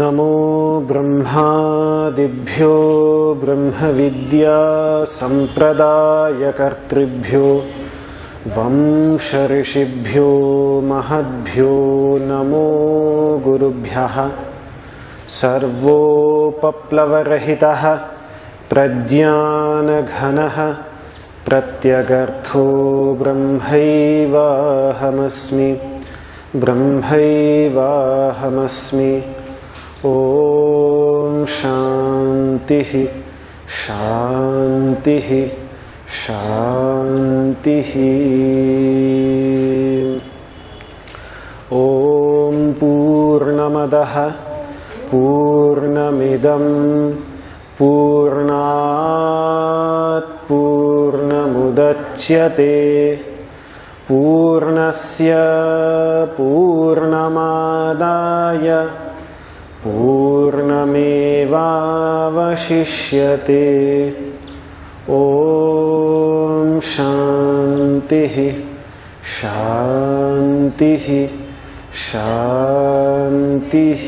नमो ब्रह्मादिभ्यो ब्रह्मविद्या संप्रदायकर्तृभ्यो वंश ऋषिभ्यो महद्भ्यो नमो गुरुभ्यः सर्वोपप्लवरहितः प्रज्ञानघनः प्रत्यगर्थो ब्रह्मैवाहमस्मि ब्रह्मैवाहमस्मि। ओम शांतिः शांतिः शांतिः। ओम पूर्णमदः पूर्णमिदं पूर्णात् पूर्णमुदच्यते पूर्णस्य पूर्णमादाय पूर्णमेवावशिष्यते। ओम शांतिः शांतिः शांतिः।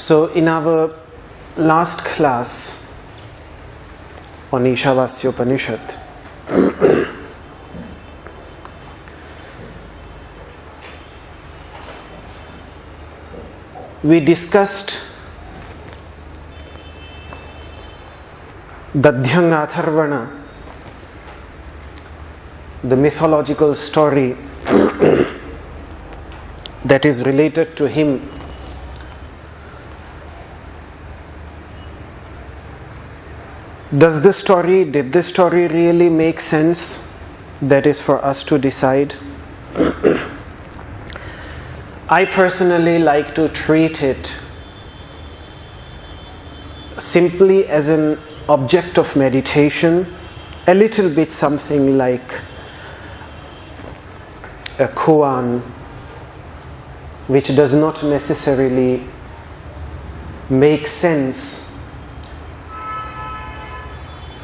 So in our last class on Ishavasya Upanishad, we discussed Dadhyanga Atharvana, the mythological story that is related to him. Did this story really make sense? That is for us to decide. I personally like to treat it simply as an object of meditation, a little bit something like a koan, which does not necessarily make sense.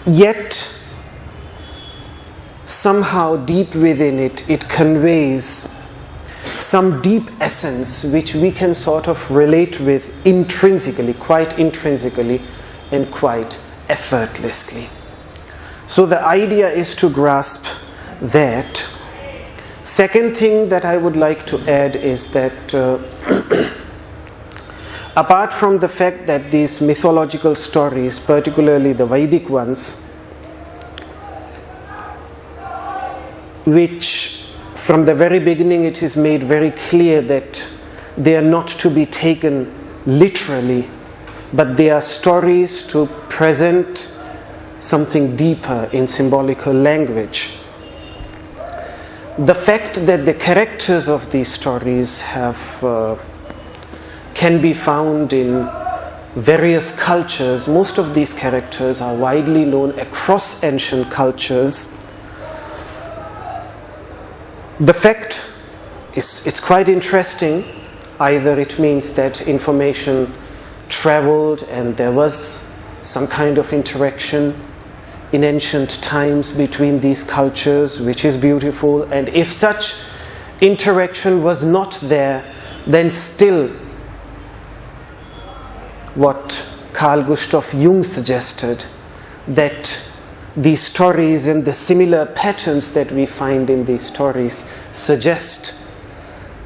Yet, somehow deep within it, it conveys some deep essence which we can sort of relate with intrinsically, quite intrinsically, and quite effortlessly. So the idea is to grasp that. Second thing that I would like to add is that apart from the fact that these mythological stories, particularly the Vedic ones, which from the very beginning it is made very clear that they are not to be taken literally, but they are stories to present something deeper in symbolical language. The fact that the characters of these stories can be found in various cultures. Most of these characters are widely known across ancient cultures. The fact is, it's quite interesting. Either it means that information traveled and there was some kind of interaction in ancient times between these cultures, which is beautiful. And if such interaction was not there, then still what Carl Gustav Jung suggested, that these stories and the similar patterns that we find in these stories suggest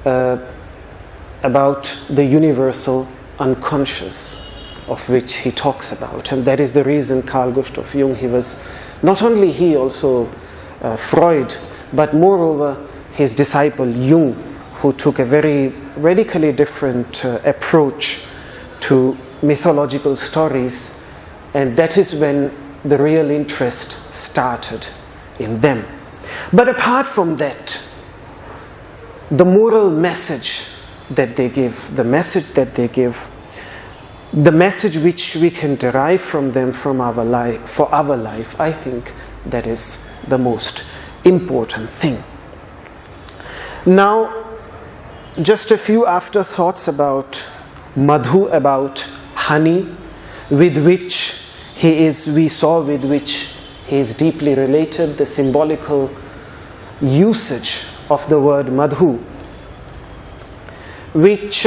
about the universal unconscious of which he talks about. And that is the reason Carl Gustav Jung, he was, not only he, also Freud, but moreover his disciple Jung, who took a very radically different approach to mythological stories, and that is when the real interest started in them. But apart from that, the moral message that they give, the message which we can derive from them from our life, for our life, I think that is the most important thing. Now, just a few afterthoughts about Madhu, about honey, with which we saw with which he is deeply related, the symbolical usage of the word Madhu, which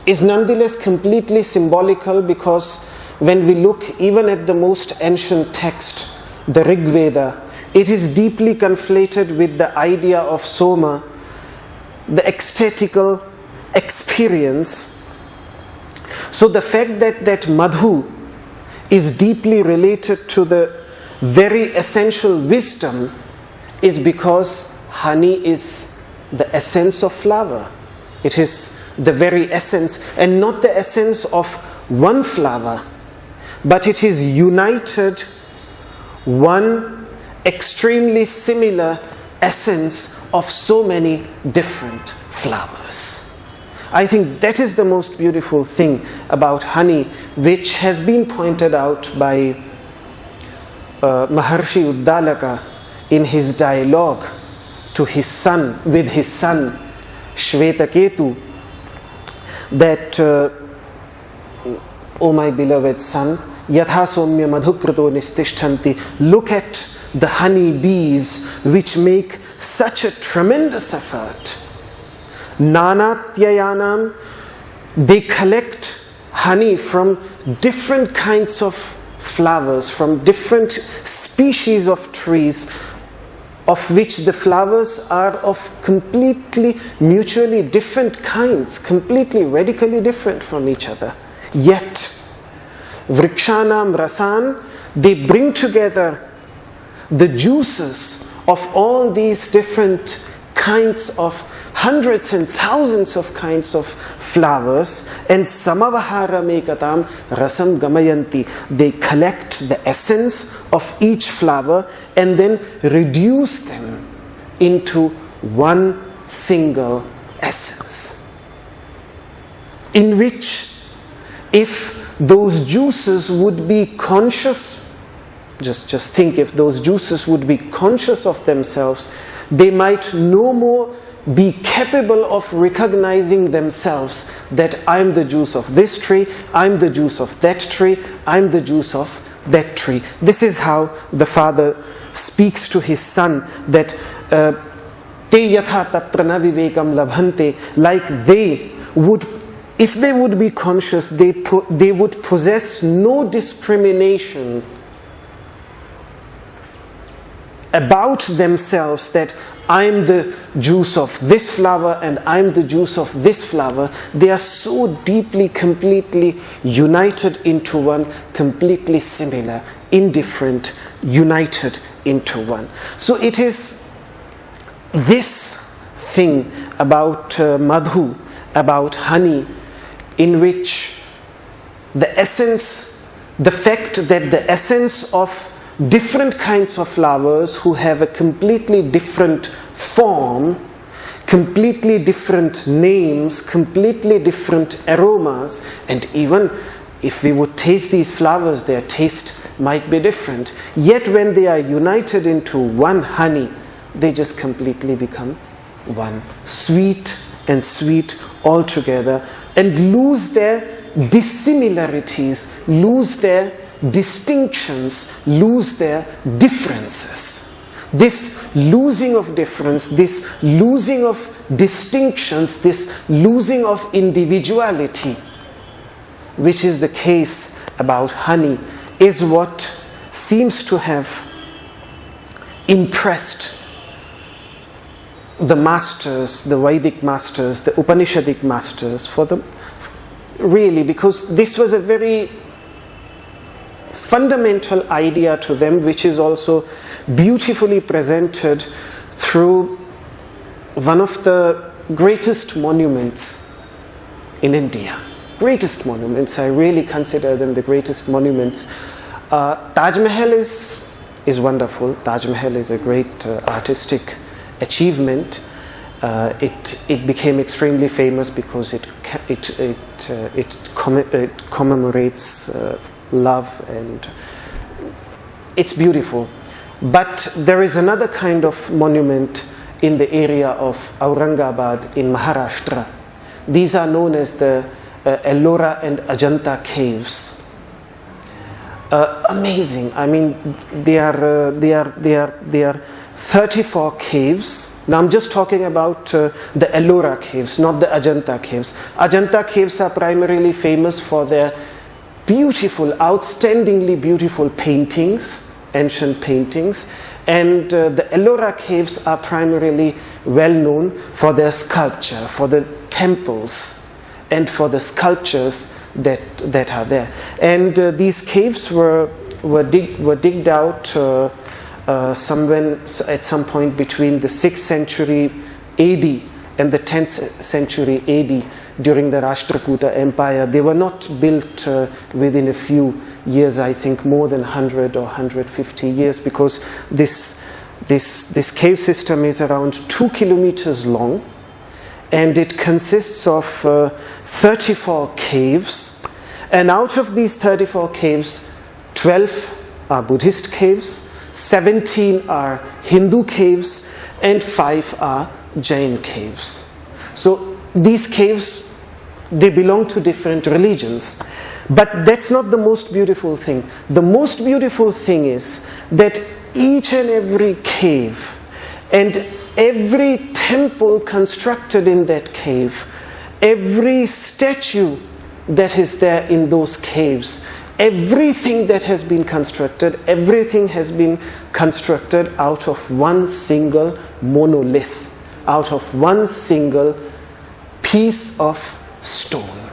is nonetheless completely symbolical, because when we look even at the most ancient text, the Rig Veda, it is deeply conflated with the idea of Soma, the ecstatical experience. So the fact that Madhu is deeply related to the very essential wisdom is because honey is the essence of flower. It is the very essence, and not the essence of one flower, but it is united one extremely similar essence of so many different flowers. I think that is the most beautiful thing about honey, which has been pointed out by Maharshi Uddalaka in his dialogue to his son, with his son Shvetaketu, that O my beloved son, yatha somya madhukrato nistishtanti, look at the honey bees which make such a tremendous effort. Nanatyayanam, they collect honey from different kinds of flowers, from different species of trees, of which the flowers are of completely mutually different kinds, completely radically different from each other. Yet, vrikshanam rasan, they bring together the juices of all these different kinds of hundreds and thousands of kinds of flowers, and samavahara mekatam rasam gamayanti, they collect the essence of each flower and then reduce them into one single essence, in which, if those juices would be conscious, just think, if those juices would be conscious of themselves, they might no more be capable of recognizing themselves that I'm the juice of this tree, I'm the juice of that tree, I'm the juice of that tree. This is how the father speaks to his son, that te yatha tatra na vivekam labhante, like they would, if they would be conscious, they would possess no discrimination about themselves, that I'm the juice of this flower and I'm the juice of this flower. They are so deeply, completely united into one, completely similar, indifferent, united into one. So it is this thing about madhu, about honey, in which the essence, the fact that the essence of different kinds of flowers who have a completely different form, completely different names, completely different aromas, and even if we would taste these flowers, their taste might be different. Yet when they are united into one honey, they just completely become one. Sweet and sweet all together, and lose their dissimilarities, lose their distinctions, lose their differences. This losing of difference, this losing of distinctions, this losing of individuality, which is the case about honey, is what seems to have impressed the masters, the Vedic masters, the Upanishadic masters, for them, really, because this was a very fundamental idea to them, which is also beautifully presented through one of the greatest monuments in India. Greatest monuments, I really consider them the greatest monuments. Taj Mahal is wonderful. Taj Mahal is a great artistic achievement. It became extremely famous because it commemorates love, and it's beautiful. But there is another kind of monument in the area of Aurangabad in Maharashtra. These are known as the Ellora and Ajanta caves. Amazing. I mean, they are 34 caves. Now I'm just talking about the Ellora caves, not the Ajanta caves. Ajanta caves are primarily famous for their beautiful, outstandingly beautiful paintings, ancient paintings, and the Ellora caves are primarily well known for their sculpture, for the temples, and for the sculptures that are there. And these caves were digged out somewhere at some point between the 6th century AD and the 10th century AD during the Rashtrakuta Empire. They were not built within a few years, I think more than 100 or 150 years, because this cave system is around 2 kilometers long, and it consists of 34 caves, and out of these 34 caves, 12 are Buddhist caves, 17 are Hindu caves, and 5 are Jain caves. So these caves, they belong to different religions. But that's not the most beautiful thing. The most beautiful thing is that each and every cave and every temple constructed in that cave, every statue that is there in those caves, everything that has been constructed, everything has been constructed out of one single monolith, out of one single piece of stone.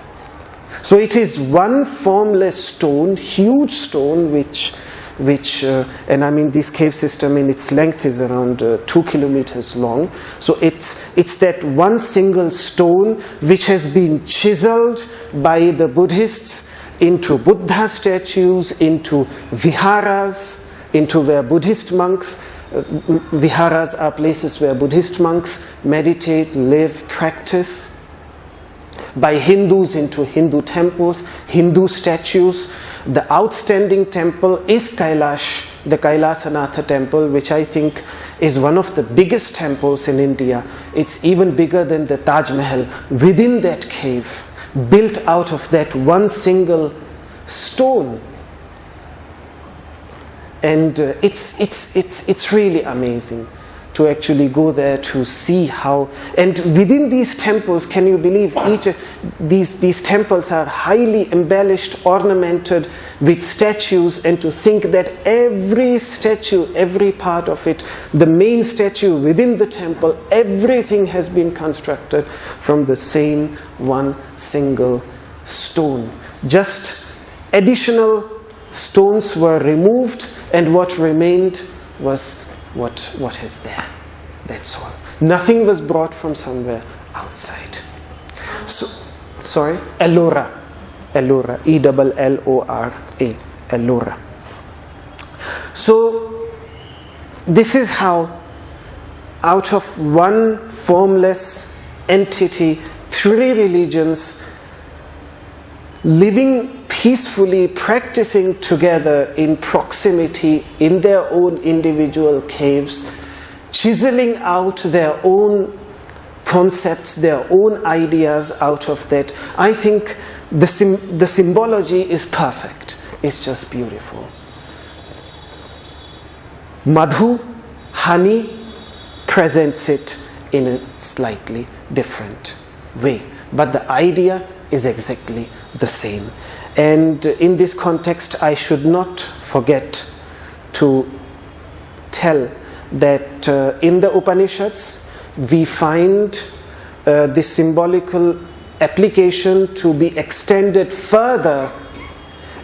So it is one formless stone, huge stone, which and I mean this cave system in its length is around 2 kilometers long. So it's that one single stone which has been chiseled by the Buddhists into Buddha statues, into viharas, into where Buddhist monks, viharas are places where Buddhist monks meditate, live, practice. By Hindus into Hindu temples, Hindu statues. The outstanding temple is Kailash, the Kailasanatha temple, which I think is one of the biggest temples in India. It's even bigger than the Taj Mahal. Within that cave, built out of that one single stone. And it's really amazing to actually go there to see how, and within these temples, can you believe, these temples are highly embellished, ornamented with statues, and to think that every statue, every part of it, the main statue within the temple, everything has been constructed from the same one single stone. Just additional stones were removed, and what remained was what is there. That's all. Nothing was brought from somewhere outside. So, sorry, Ellora, E-L-L-O-R-A, Ellora. So this is how, out of one formless entity, 3 religions living peacefully, practicing together in proximity in their own individual caves, chiseling out their own concepts, their own ideas out of that. I think the symbology is perfect. It's just beautiful. Madhu, Honey presents it in a slightly different way. But the idea is exactly the same. And in this context, I should not forget to tell that in the Upanishads, we find this symbolical application to be extended further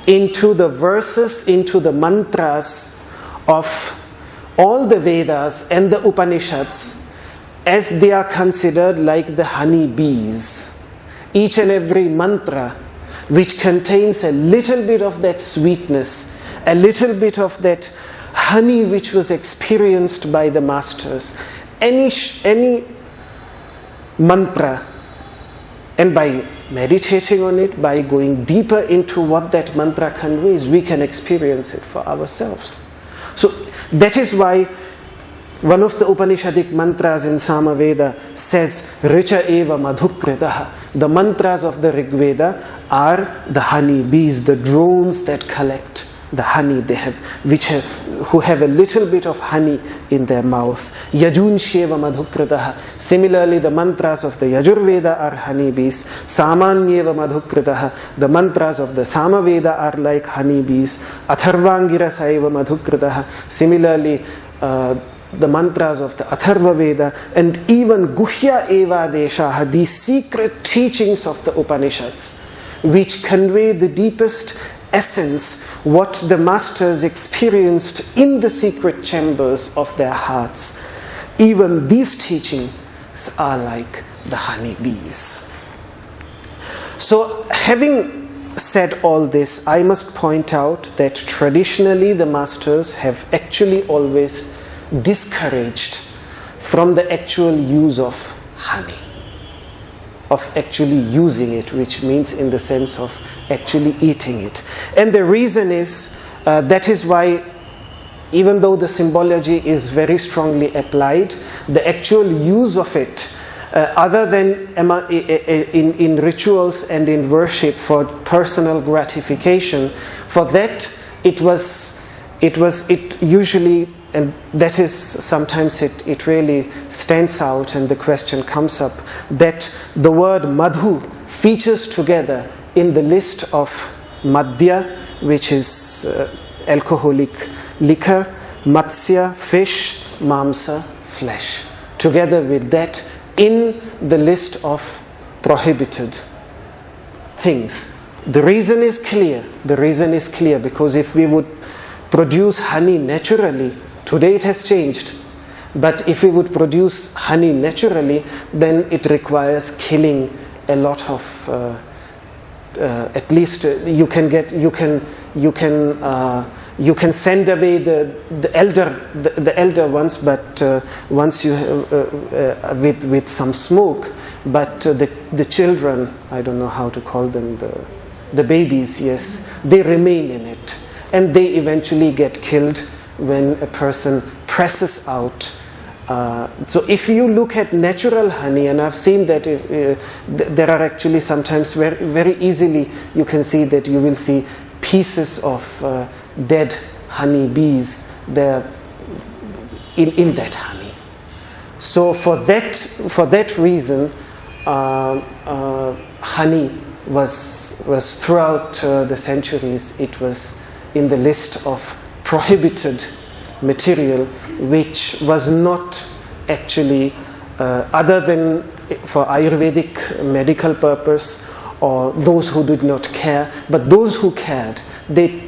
into the verses, into the mantras of all the Vedas and the Upanishads, as they are considered like the honey bees. Each and every mantra which contains a little bit of that sweetness, a little bit of that honey which was experienced by the masters. Any mantra, and by meditating on it, by going deeper into what that mantra conveys, we can experience it for ourselves. So that is why one of the Upanishadic mantras in Samaveda says, Richa eva madhukritaha. The mantras of the Rig Veda are the honey bees, the drones that collect the honey they have, who have a little bit of honey in their mouth. Yajun sheva madhukritaha. Similarly, the mantras of the Yajurveda are honey bees. Samanyeva madhukritaha. The mantras of the Samaveda are like honey bees. Atharvangira saiva madhukritaha. Similarly, the mantras of the Atharva Veda, and even Guhya Eva Deshaha, these secret teachings of the Upanishads, which convey the deepest essence, what the masters experienced in the secret chambers of their hearts. Even these teachings are like the honey bees. So, having said all this, I must point out that traditionally the masters have actually always discouraged from the actual use of honey, of actually using it, which means in the sense of actually eating it. And the reason is, that is why, even though the symbology is very strongly applied, the actual use of it, other than in rituals and in worship for personal gratification, for that it usually, and that is sometimes it really stands out, and the question comes up that the word madhu features together in the list of madhya, which is alcoholic liquor, matsya, fish, mamsa, flesh, together with that in the list of prohibited things. The reason is clear. The reason is clear because if we would produce honey naturally, today it has changed, but if we would produce honey naturally, then it requires killing a lot of at least you can send away the elder ones, but once you with some smoke, but the children, I don't know how to call them, the babies, yes, they remain in it, and they eventually get killed when a person presses out. So if you look at natural honey, and I've seen that there are actually sometimes very, very easily you can see that you will see pieces of dead honey bees there in that honey. So for that reason, honey was throughout the centuries, it was in the list of prohibited material, which was not actually other than for Ayurvedic medical purpose, or those who did not care, but those who cared, they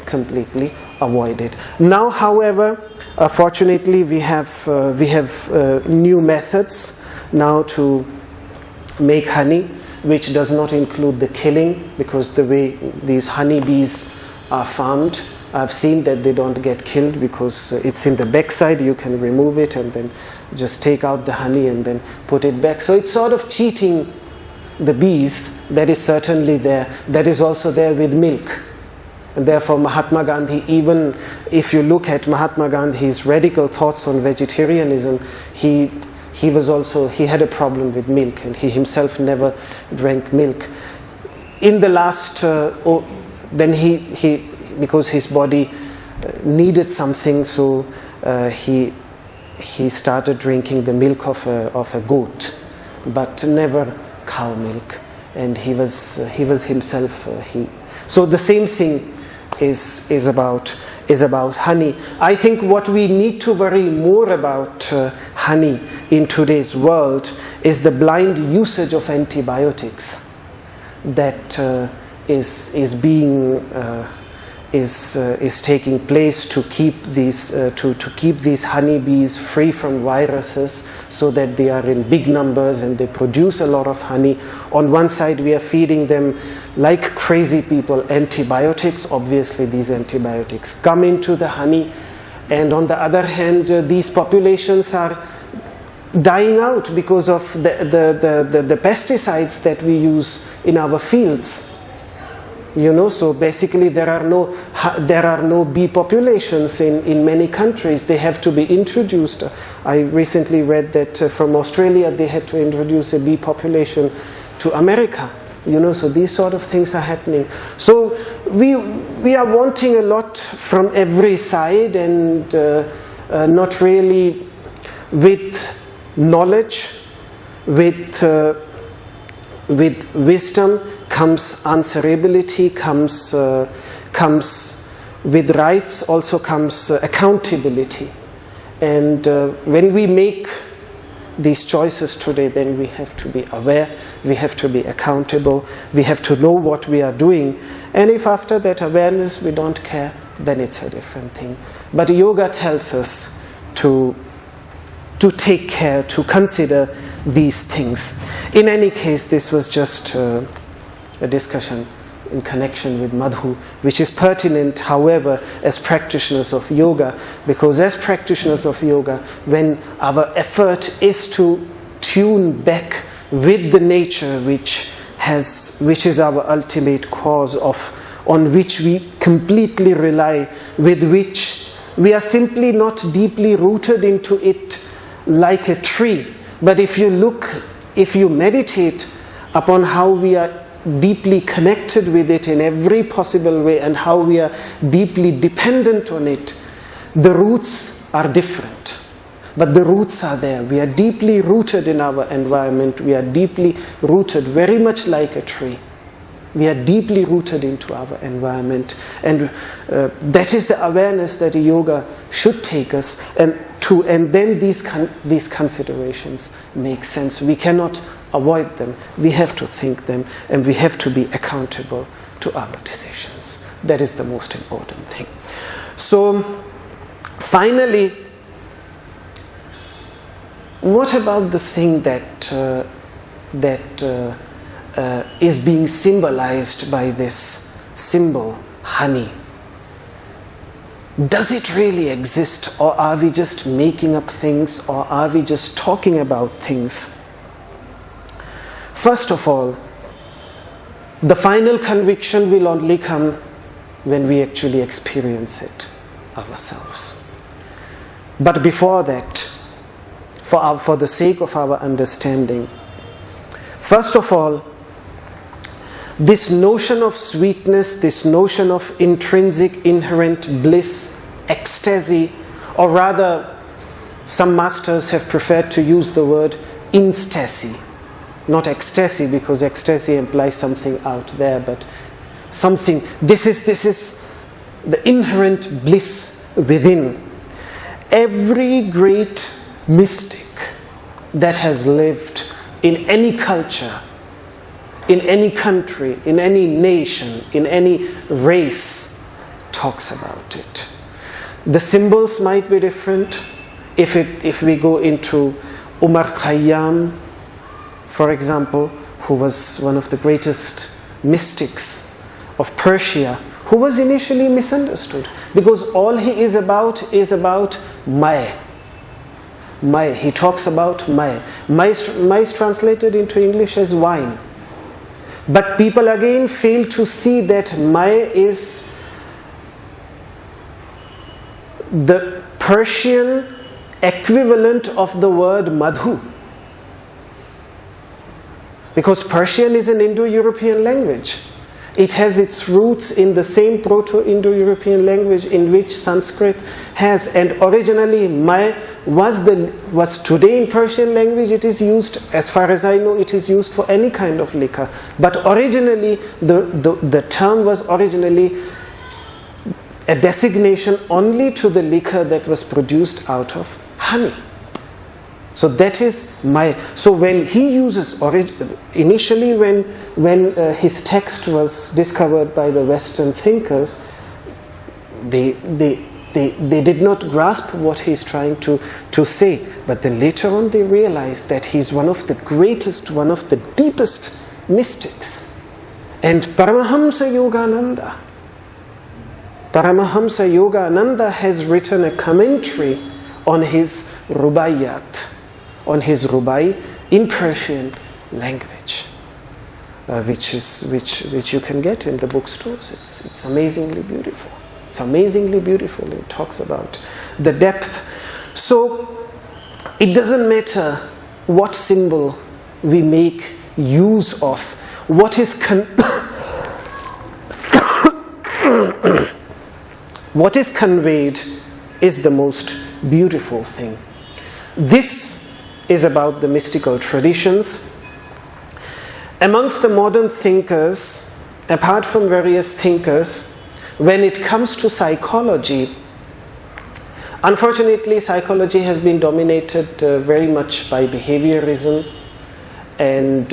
completely avoided. Now, however, fortunately we have new methods now to make honey, which does not include the killing, because the way these honeybees are farmed, I've seen that they don't get killed because it's in the backside. You can remove it and then just take out the honey and then put it back. So it's sort of cheating the bees. That is certainly there. That is also there with milk. And therefore Mahatma Gandhi, even if you look at Mahatma Gandhi's radical thoughts on vegetarianism, he had a problem with milk, and he himself never drank milk. In the last, then he because his body needed something, so he he started drinking the milk of a goat, but never cow milk, and he was himself So the same thing is about honey. I think what we need to worry more about honey in today's world is the blind usage of antibiotics that is taking place to keep these honeybees free from viruses, so that they are in big numbers and they produce a lot of honey. On one side, we are feeding them like crazy people antibiotics. Obviously, these antibiotics come into the honey, and on the other hand, these populations are dying out because of the pesticides that we use in our fields. So basically there are no bee populations in many countries. They have to be introduced. I recently read that from Australia they had to introduce a bee population to America. So these sort of things are happening. So we are wanting a lot from every side, and not really with knowledge, with wisdom comes answerability, comes with rights, also comes accountability. And when we make these choices today, then we have to be aware, we have to be accountable, we have to know what we are doing. And if after that awareness we don't care, then it's a different thing. But yoga tells us to take care, to consider these things. In any case, this was just a discussion in connection with Madhu, which is pertinent, however, as practitioners of yoga, because as practitioners of yoga, when our effort is to tune back with the nature which is our ultimate cause, on which we completely rely, with which we are simply not deeply rooted into it like a tree. But if you meditate upon how we are deeply connected with it in every possible way, and how we are deeply dependent on it, the roots are different. But the roots are there. We are deeply rooted in our environment. We are deeply rooted, very much like a tree. We are deeply rooted into our environment. And that is the awareness that yoga should take us to, and then these considerations make sense. We cannot avoid them. We have to think them, and we have to be accountable to our decisions. That is the most important thing. So, finally, what about the thing that is being symbolized by this symbol, honey? Does it really exist, or are we just making up things, or are we just talking about things? First of all, the final conviction will only come when we actually experience it ourselves. But before that, for the sake of our understanding, first of all, this notion of sweetness, this notion of intrinsic, inherent bliss, ecstasy, or rather, some masters have preferred to use the word instasy. Not ecstasy, because ecstasy implies something out there, but something. This is the inherent bliss within. Every great mystic that has lived in any culture, in any country, in any nation, in any race, talks about it. The symbols might be different. If we go into Umar Khayyam, for example, who was one of the greatest mystics of Persia, who was initially misunderstood, because all he is about Mai. Mai. He talks about Mai. Mai is translated into English as wine. But people again fail to see that Mai is the Persian equivalent of the word Madhu. Because Persian is an Indo-European language. It has its roots in the same Proto-Indo-European language in which Sanskrit has, and originally was today in Persian language. It is used, as far as I know, it is used for any kind of liquor. But originally, the term was originally a designation only to the liquor that was produced out of honey. So that is so when he uses, initially when his text was discovered by the Western thinkers, they did not grasp what he's trying to say. But then later on they realized that he's one of the greatest, one of the deepest mystics. And Paramahamsa Yogananda has written a commentary on his Rubaiyat, on his Rubai in Persian language, which you can get in the bookstores. It's amazingly beautiful. It's amazingly beautiful. It talks about the depth. So it doesn't matter what symbol we make use of. What is what is conveyed is the most beautiful thing. This is about the mystical traditions. Amongst the modern thinkers, apart from various thinkers, when it comes to psychology, unfortunately psychology has been dominated very much by behaviorism and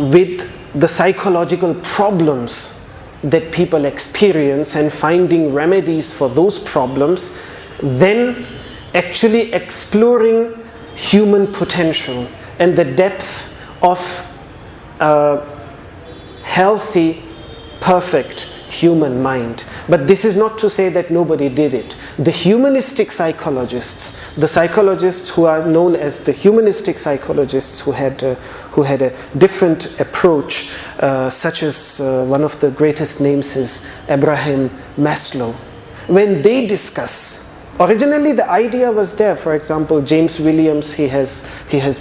with the psychological problems that people experience and finding remedies for those problems, then actually exploring human potential and the depth of a healthy, perfect human mind. But this is not to say that nobody did it. The humanistic psychologists, the psychologists who are known as the humanistic psychologists who had a different approach, such as one of the greatest names is Abraham Maslow. When they discuss, originally the idea was there. For example, James Williams, he has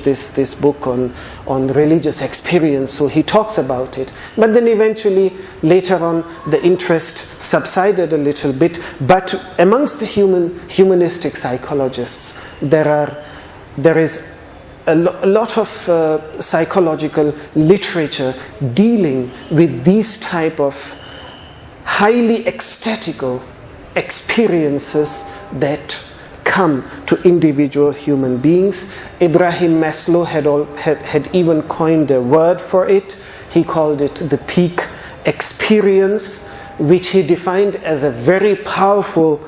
this book on religious experience, so he talks about it. But then eventually, later on, the interest subsided a little bit. But amongst the humanistic psychologists, there is a lot of psychological literature dealing with these type of highly ecstatical experiences that come to individual human beings. Abraham Maslow had even coined a word for it. He called it the peak experience, which he defined as a very powerful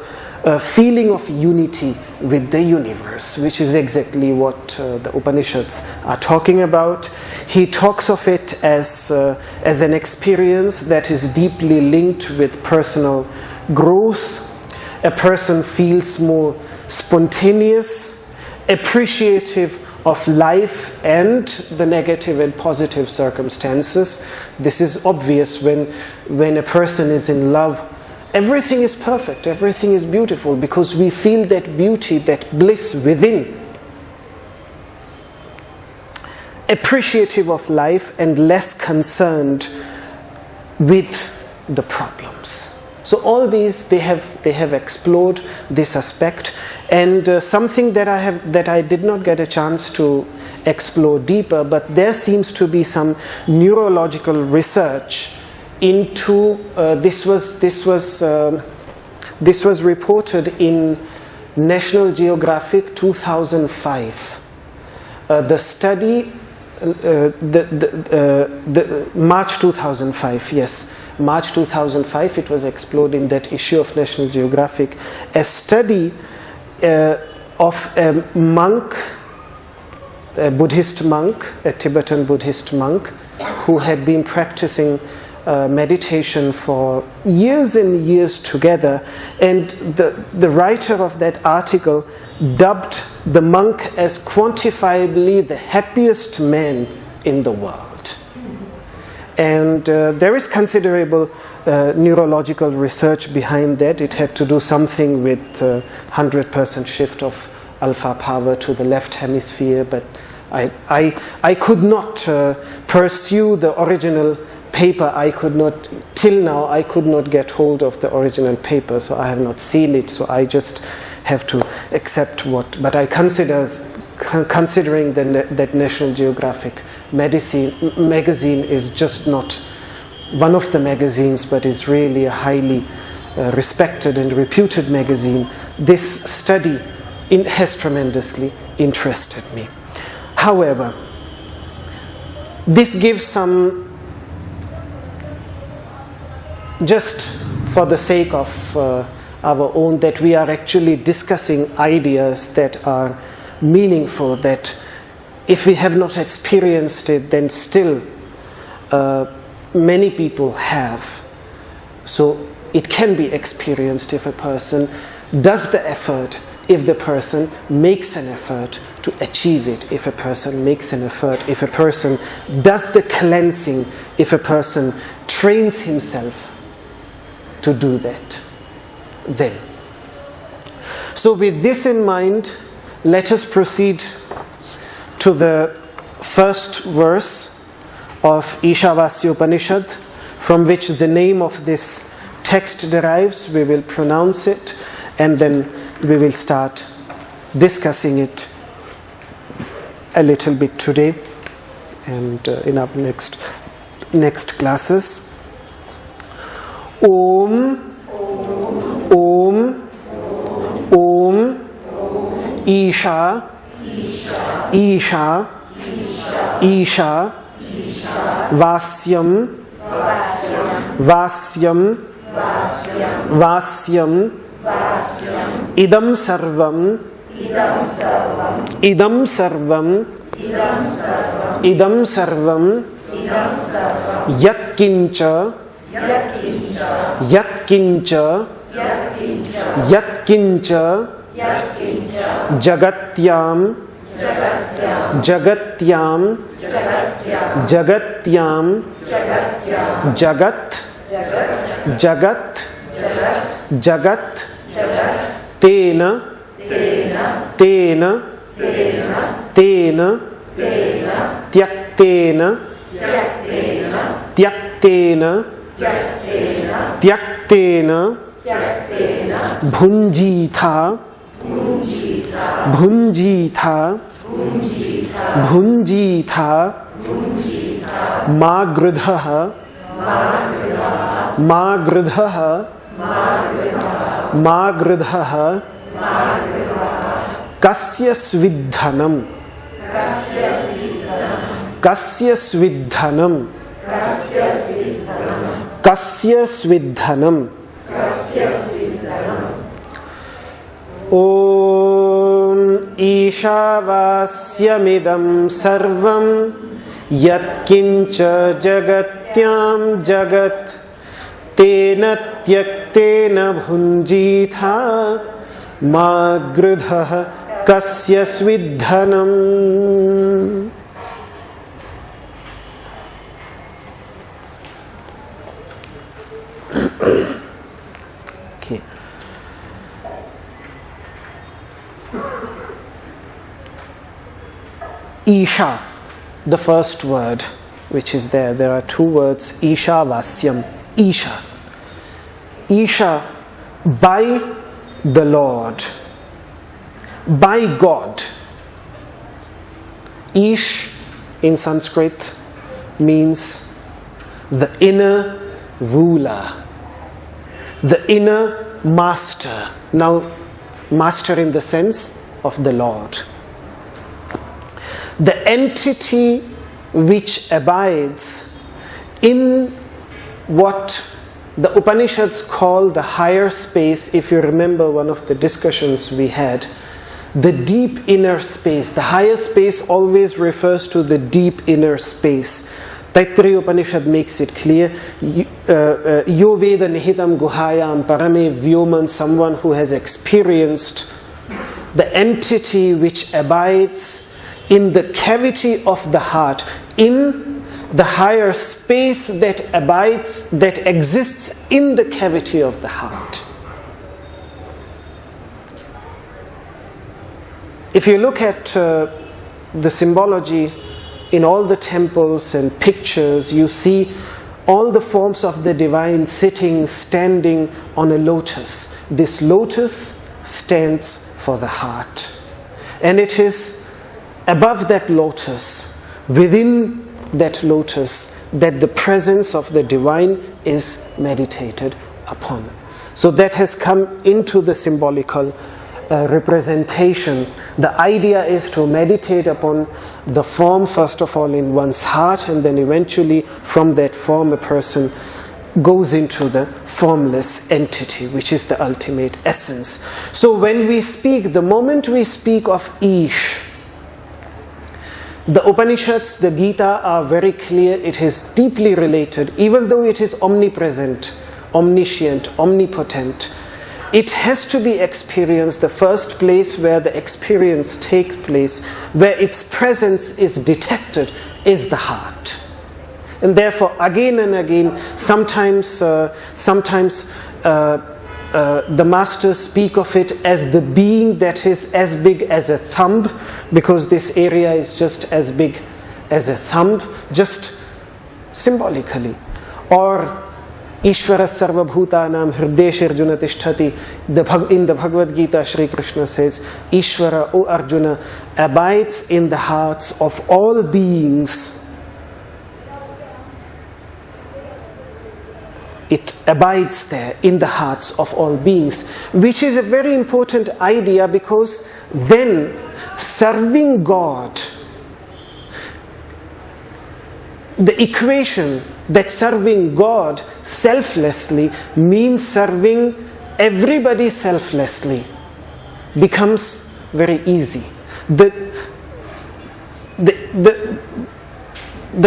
feeling of unity with the universe, which is exactly what the Upanishads are talking about. He talks of it as an experience that is deeply linked with personal growth. A person feels more spontaneous, appreciative of life and the negative and positive circumstances. This is obvious when a person is in love. Everything is perfect, everything is beautiful, because we feel that beauty, that bliss within. Appreciative of life and less concerned with the problems. So all these, they have explored this aspect, and something that I did not get a chance to explore deeper, but there seems to be some neurological research into this was reported in National Geographic 2005. The study, the March 2005, yes. March 2005, it was explored in that issue of National Geographic, a study of a monk, a Buddhist monk, a Tibetan Buddhist monk, who had been practicing meditation for years and years together, and the writer of that article dubbed the monk as quantifiably the happiest man in the world. And there is considerable neurological research behind that. It had to do something with 100% shift of alpha power to the left hemisphere, but I could not pursue the original paper. Till now I could not get hold of the original paper, so I have not seen it, so I just have to accept but I considering that National Geographic magazine is just not one of the magazines, but is really a highly respected and reputed magazine, this study has tremendously interested me. However, this gives some, just for the sake of our own, that we are actually discussing ideas that are meaningful, that if we have not experienced it, then still many people have. So it can be experienced if a person does the effort, if the person makes an effort to achieve it, if a person makes an effort, if a person does the cleansing, if a person trains himself to do that, then. So with this in mind, let us proceed to the first verse of Ishavasya Upanishad, from which the name of this text derives. We will pronounce it and then we will start discussing it a little bit today and in our next classes. Om, Om, Om, Isha, Isha, Isha, Vasyam, Vasyam, Vasyam, Idam Sarvam, Idam Sarvam, Idam Sarvam, Yat Kincha, Yat Kincha, Yat Kincha, Jagatyam, Jagatyam, Jagatyam, Jagat, Jagat, Jagat, Tena, Tena, Tena, Tyaktena, Tyaktena, Tyaktena, Bhunjitha, Bhunjitha, Bhunjitha, Magridhaha, Magridhaha, Magridhaha, Kasya Svidhanam, Kasya Svidhanam, Kasya Svidhanam, Om Ishavasyamidam Sarvam Yatkincha Jagatyam Jagat Tena Tyaktena Bhunjitha Magridhaha Kasya Svidhanam. Okay. Isha, the first word which is there. There are two words, Ishavasyam, Isha. Isha, by the Lord, by God. Ish in Sanskrit means the inner ruler, the inner master. Now, master in the sense of the Lord. The entity which abides in what the Upanishads call the higher space. If you remember one of the discussions we had, the deep inner space. The higher space always refers to the deep inner space. Taittiriya Upanishad makes it clear. Yo Veda Nihitam Guhayam Parame Vyoman, someone who has experienced the entity which abides in the cavity of the heart, in the higher space that abides, that exists in the cavity of the heart. If you look at the symbology in all the temples and pictures, you see all the forms of the divine sitting, standing on a lotus. This lotus stands for the heart. And it is above that lotus, within that lotus, that the presence of the divine is meditated upon. So that has come into the symbolical representation. The idea is to meditate upon the form first of all in one's heart, and then eventually from that form a person goes into the formless entity, which is the ultimate essence. So when we speak, the moment we speak of Ish, the Upanishads, the Gita are very clear. It is deeply related, even though it is omnipresent, omniscient, omnipotent. It has to be experienced. The first place where the experience takes place, where its presence is detected, is the heart. And therefore, again and again, sometimes the masters speak of it as the being that is as big as a thumb, because this area is just as big as a thumb, just symbolically. Or Ishvara Sarva Bhutanam Hridesha Arjuna Tishtati. In the Bhagavad Gita, Sri Krishna says, Ishvara, O Arjuna, abides in the hearts of all beings. It abides there in the hearts of all beings, which is a very important idea, because then serving God, the equation that serving God selflessly means serving everybody selflessly becomes very easy. The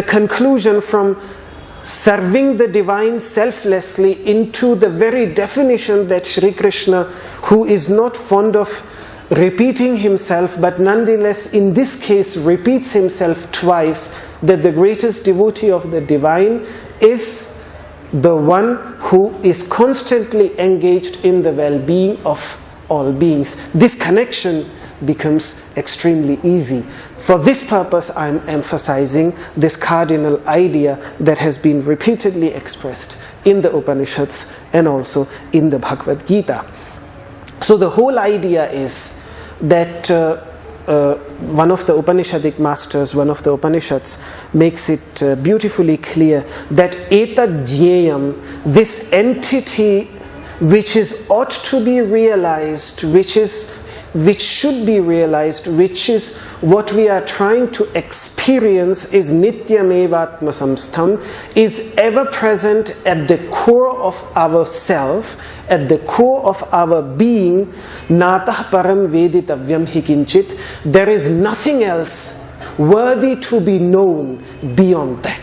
conclusion from serving the divine selflessly into the very definition that Sri Krishna, who is not fond of repeating himself, but nonetheless in this case repeats himself twice, that the greatest devotee of the divine is the one who is constantly engaged in the well-being of all beings. This connection becomes extremely easy. For this purpose, I am emphasizing this cardinal idea that has been repeatedly expressed in the Upanishads and also in the Bhagavad Gita. So the whole idea is that one of the Upanishadic masters, one of the Upanishads, makes it beautifully clear that etad jneyam, this entity which is ought to be realized, which should be realized, which is what we are trying to experience, is nityamevatma samstham, is ever present at the core of our self, at the core of our being. Natah param veditavyam hi kinchit. There is nothing else worthy to be known beyond that.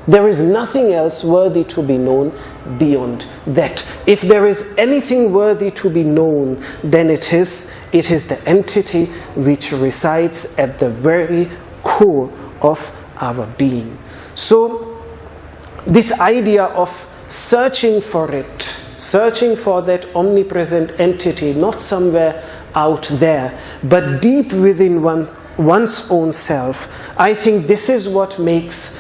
There is nothing else worthy to be known beyond that. If there is anything worthy to be known, then it is the entity which resides at the very core of our being. So this idea of searching for it, searching for that omnipresent entity, not somewhere out there, but deep within one's own self, I think this is what makes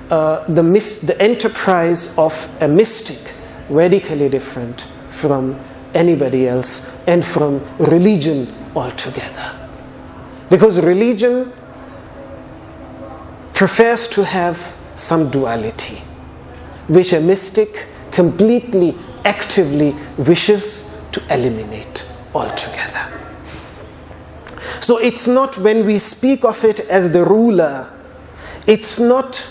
the enterprise of a mystic radically different from anybody else and from religion altogether. Because religion prefers to have some duality, which a mystic completely, actively wishes to eliminate altogether. So it's not, when we speak of it as the ruler, it's not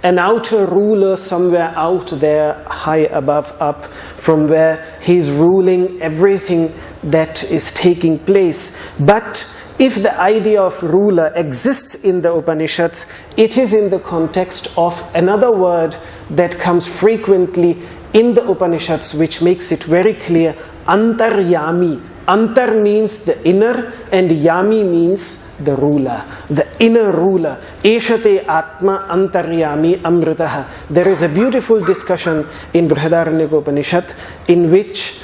an outer ruler somewhere out there, high above, up, from where he's ruling everything that is taking place. But if the idea of ruler exists in the Upanishads, it is in the context of another word that comes frequently in the Upanishads, which makes it very clear, antaryami. Antar means the inner, and yami means the ruler, the inner ruler. Eshate atma antaryami amritaha. There is a beautiful discussion in Brihadaranyaka Upanishad in which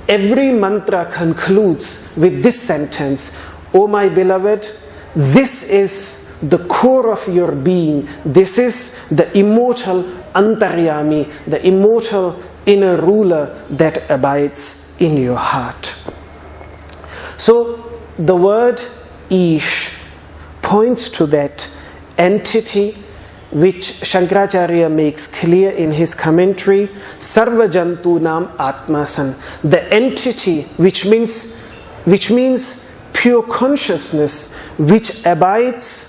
every mantra concludes with this sentence: O my beloved, this is the core of your being. This is the immortal Antaryami, the immortal inner ruler that abides in your heart. So the word Ish points to that entity which Shankaracharya makes clear in his commentary, Sarva Jantunam Atmasan, the entity which means pure consciousness, which abides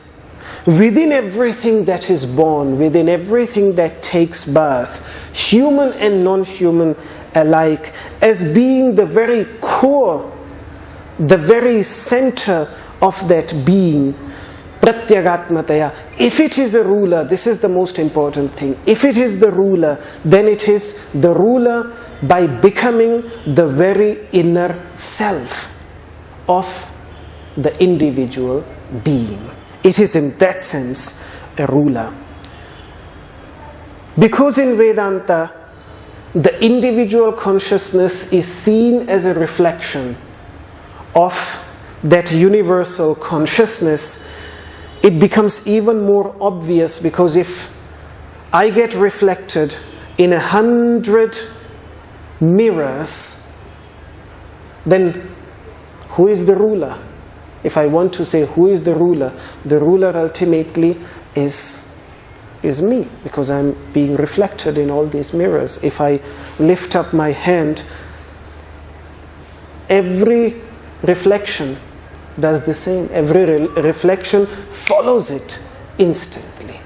within everything that is born, within everything that takes birth, human and non-human alike, as being the very core, the very center of that being. Pratyagatmataya. If it is a ruler, this is the most important thing. If it is the ruler, then it is the ruler by becoming the very inner self of the individual being. It is in that sense a ruler. Because in Vedanta, the individual consciousness is seen as a reflection of that universal consciousness, it becomes even more obvious, because if I get reflected in 100 mirrors, then who is the ruler? If I want to say who is the ruler ultimately is me, because I'm being reflected in all these mirrors. If I lift up my hand, every reflection does the same. Every reflection follows it instantly.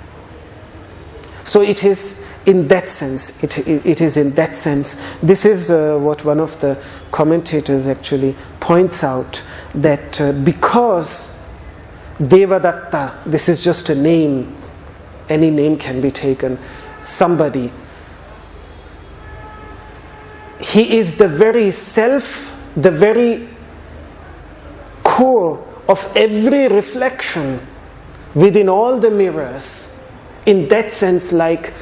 So it is in that sense. It is in that sense. This is what one of the commentators actually points out, that because Devadatta, this is just a name, any name can be taken, somebody, he is the very self, the very core of every reflection within all the mirrors. In that sense, like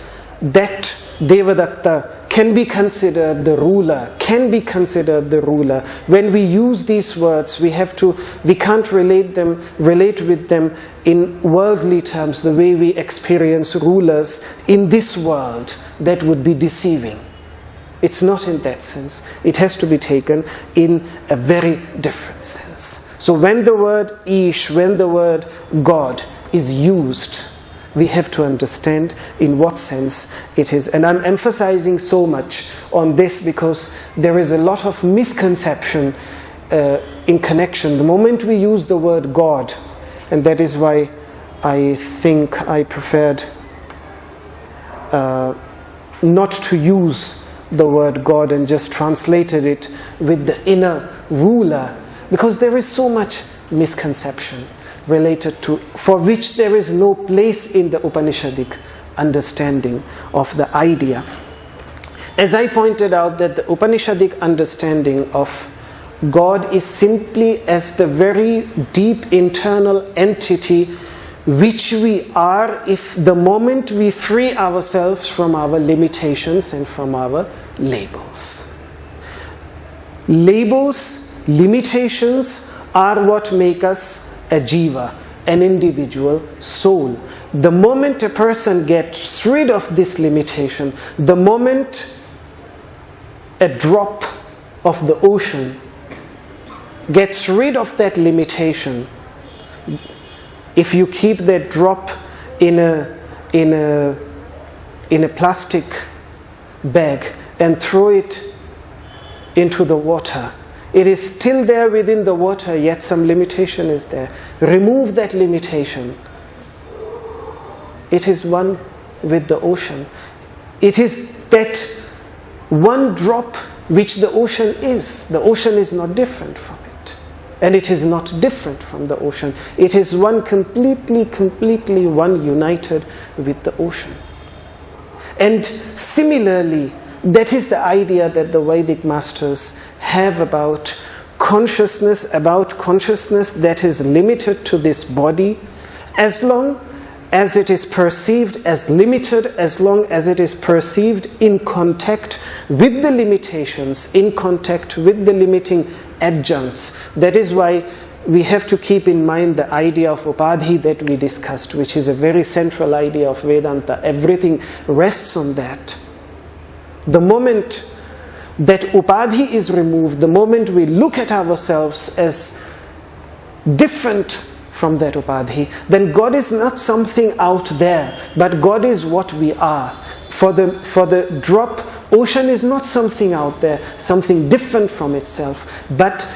that Devadatta can be considered the ruler, When we use these words, we can't relate with them in worldly terms, the way we experience rulers in this world. That would be deceiving. It's not in that sense. It has to be taken in a very different sense. So when the word Ish, when the word God is used, we have to understand in what sense it is. And I'm emphasizing so much on this because there is a lot of misconception in connection. The moment we use the word God, and that is why I think I preferred not to use the word God and just translated it with the inner ruler, because there is so much misconception related to, for which there is no place in the Upanishadic understanding of the idea. As I pointed out, that the Upanishadic understanding of God is simply as the very deep internal entity which we are if the moment we free ourselves from our limitations and from our labels. Labels, limitations are what make us a jiva, an individual soul. The moment a person gets rid of this limitation, the moment a drop of the ocean gets rid of that limitation, if you keep that drop in a plastic bag and throw it into the water, it is still there within the water, yet some limitation is there. Remove that limitation. It is one with the ocean. It is that one drop which the ocean is. The ocean is not different from it. And it is not different from the ocean. It is one completely one united with the ocean. And similarly, that is the idea that the Vedic masters have about consciousness that is limited to this body. As long as it is perceived as limited, as long as it is perceived in contact with the limitations, in contact with the limiting adjuncts. That is why we have to keep in mind the idea of upadhi that we discussed, which is a very central idea of Vedanta. Everything rests on that. The moment that upadhi is removed, the moment we look at ourselves as different from that upadhi, then God is not something out there, but God is what we are. For the drop, ocean is not something out there, something different from itself, but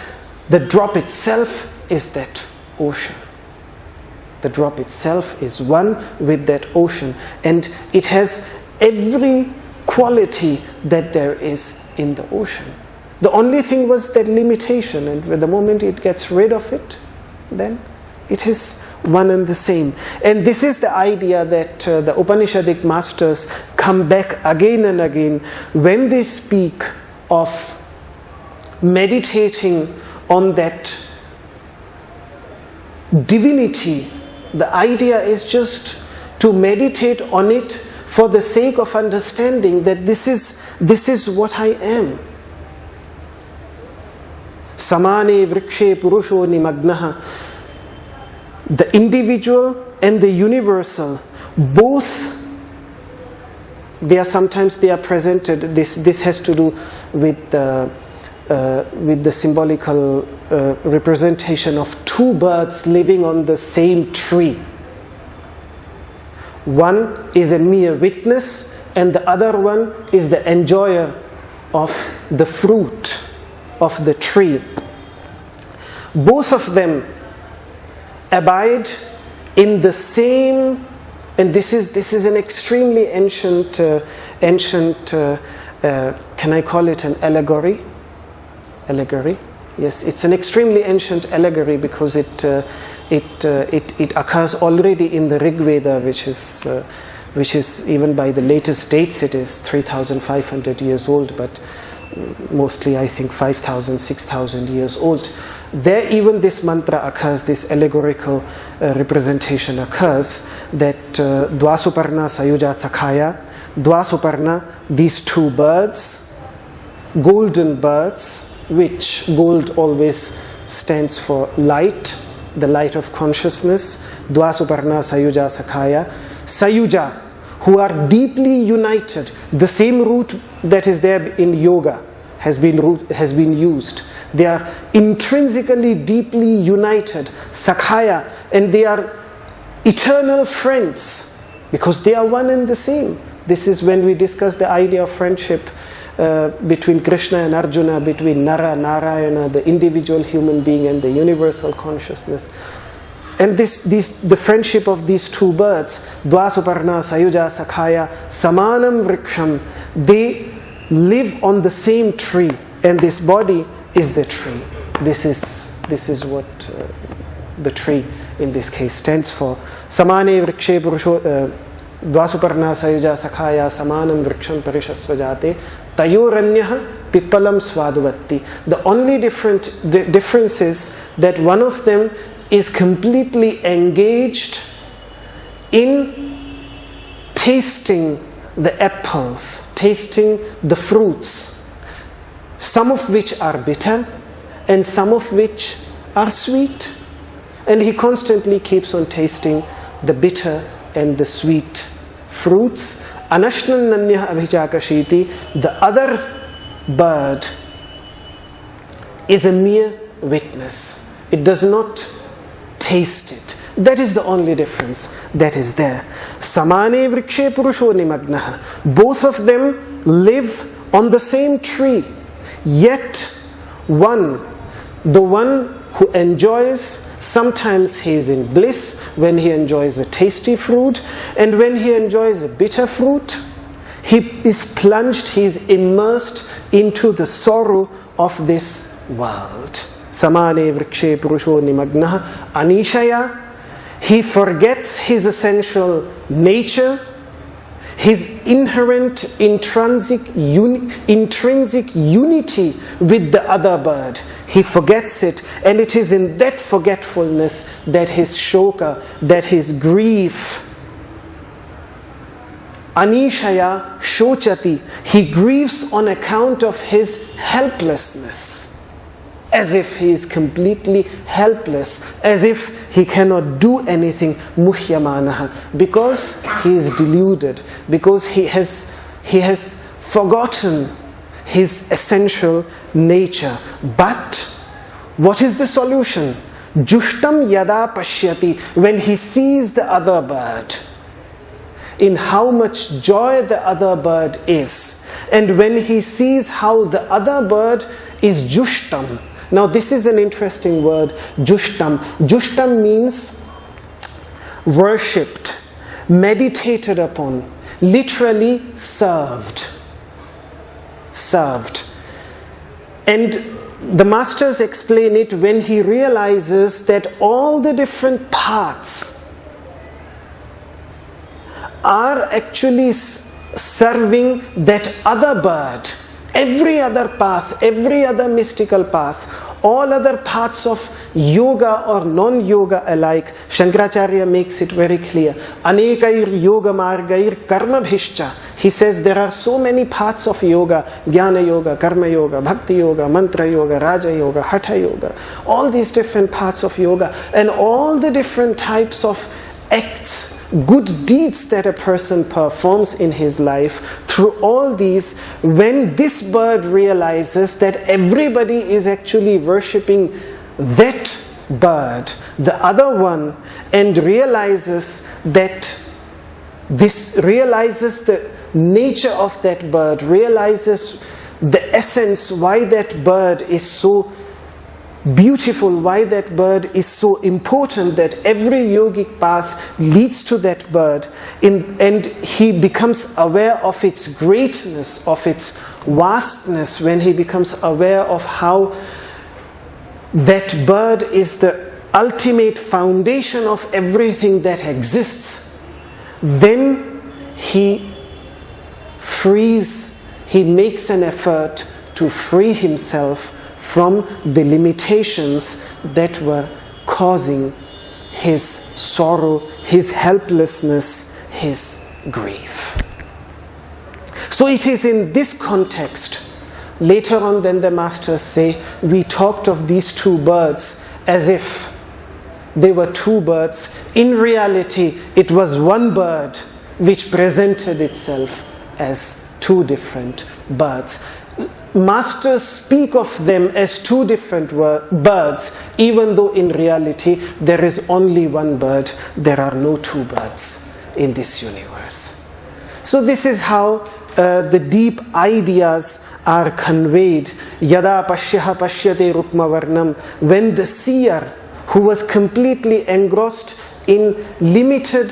the drop itself is that ocean. The drop itself is one with that ocean, and it has every quality that there is in the ocean. The only thing was that limitation, and the moment it gets rid of it, then it is one and the same. And this is the idea that the Upanishadic masters come back again and again when they speak of meditating on that divinity. The idea is just to meditate on it for the sake of understanding that this is what I am. Samane vrikshe purusho nimagnaha. The individual and the universal, both, they are presented. This has to do with the symbolical representation of two birds living on the same tree. One is a mere witness, and the other one is the enjoyer of the fruit of the tree. Both of them abide in the same, and this is an extremely ancient, can I call it an allegory? Allegory? Yes, it's an extremely ancient allegory because it occurs already in the Rig Veda, which is even by the latest dates it is 3,500 years old, but mostly I think 5,000, 6,000 years old. There even this mantra occurs, this allegorical representation occurs, that Dvasuparna Sayuja Sakhaya, Dvasuparna, these two birds, golden birds, which gold always stands for light, the light of consciousness. Dvasuparna Sayuja Sakhaya, Sayuja, who are deeply united. The same root that is there in yoga has been used. They are intrinsically deeply united, Sakhaya, and they are eternal friends because they are one and the same. This is when we discuss the idea of friendship between Krishna and Arjuna, between Nara, Narayana, the individual human being, and the universal consciousness. And the friendship of these two birds, Dvasuparna Sayuja Sakhaya, Samanam Vriksham, they live on the same tree, and this body is the tree. This is what the tree in this case stands for. Samane vrikshe purusho Dvasuparna Sayuja Sakhaya Samanam Vriksham Parishasvajate Tayoranyah Pippalam Swadavatti. The only difference is that one of them is completely engaged in tasting the apples, tasting the fruits, some of which are bitter and some of which are sweet. And he constantly keeps on tasting the bitter and the sweet fruits. Anashnan Nanyah Abhijakashiti, the other bird, is a mere witness. It does not taste it. That is the only difference that is there. Samane vrikshe purusho nimagnaha. Both of them live on the same tree. Yet the one who enjoys, sometimes he is in bliss when he enjoys a tasty fruit, and when he enjoys a bitter fruit, he is plunged, he is immersed into the sorrow of this world. Samane vrikshe purusho nimagnaha anishaya. He forgets his essential nature, his inherent intrinsic unity with the other bird. He forgets it, and it is in that forgetfulness that his shoka, that his grief, anishaya shochati, he grieves on account of his helplessness. as if he is completely helpless, as if he cannot do anything, muhyamanaha, because he is deluded, because he has forgotten his essential nature. But what is the solution? Jushtam yada pashyati, when he sees the other bird, in how much joy the other bird is, and when he sees how the other bird is jushtam. Now this is an interesting word, jushtam. Jushtam means worshipped, meditated upon, literally served. And the masters explain it when he realizes that all the different paths are actually serving that other bird. Every other path, every other mystical path, all other paths of yoga or non-yoga alike, Shankaracharya makes it very clear. Anekair yoga margair karma bhishcha. He says there are so many paths of yoga, jnana yoga, karma yoga, bhakti yoga, mantra yoga, raja yoga, hatha yoga, all these different paths of yoga, and all the different types of acts, good deeds that a person performs in his life. Through all these, when this bird realizes that everybody is actually worshipping that bird, the other one, and realizes the nature of that bird, realizes the essence, why that bird is so beautiful, why that bird is so important, that every yogic path leads to that bird, and he becomes aware of its greatness, of its vastness, when he becomes aware of how that bird is the ultimate foundation of everything that exists, then he makes an effort to free himself from the limitations that were causing his sorrow, his helplessness, his grief. So it is in this context, later on then the masters say, we talked of these two birds as if they were two birds. In reality, it was one bird which presented itself as two different birds. Masters speak of them as two different birds, even though in reality there is only one bird. There are no two birds in this universe. So this is how the deep ideas are conveyed. Yada pashyaha pashyate rukma varnam, when the seer, who was completely engrossed in limited,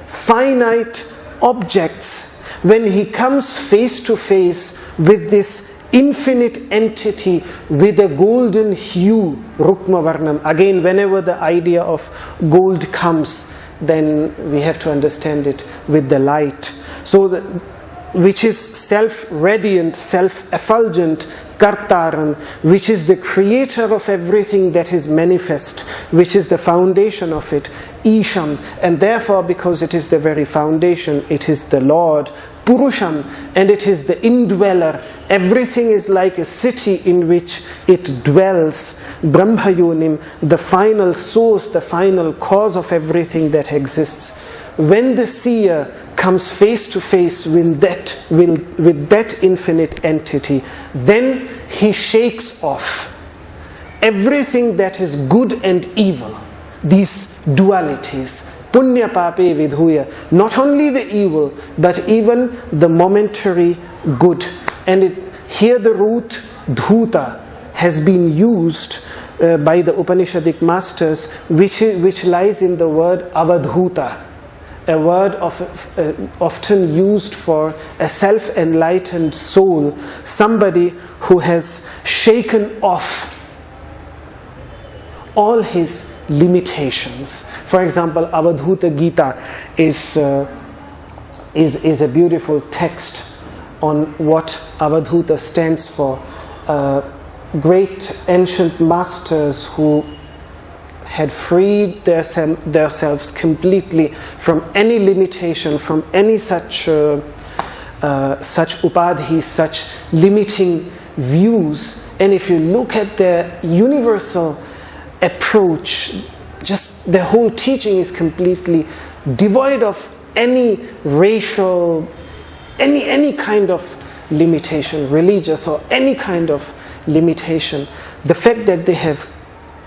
finite objects, when he comes face to face with this infinite entity with a golden hue, rukma varnam. Again, whenever the idea of gold comes, then we have to understand it with the light. So, which is self-radiant, self-effulgent, Kartaran, which is the creator of everything that is manifest, which is the foundation of it, Isham, and therefore because it is the very foundation, it is the Lord, Purusham, and it is the indweller. Everything is like a city in which it dwells, Brahmayonim, the final source, the final cause of everything that exists. When the seer comes face to face with that infinite entity, then he shakes off everything that is good and evil, these dualities, punya pape vidhuya, not only the evil, but even the momentary good. And here the root dhuta has been used by the Upanishadic masters, which lies in the word avadhuta, a word often used for a self-enlightened soul, somebody who has shaken off all his limitations. For example, Avadhuta Gita is a beautiful text on what Avadhuta stands for. Great ancient masters who had freed themselves completely from any limitation, from any such upadhi, such limiting views, and if you look at their universal approach, just the whole teaching is completely devoid of any racial, any kind of limitation, religious or any kind of limitation. The fact that they have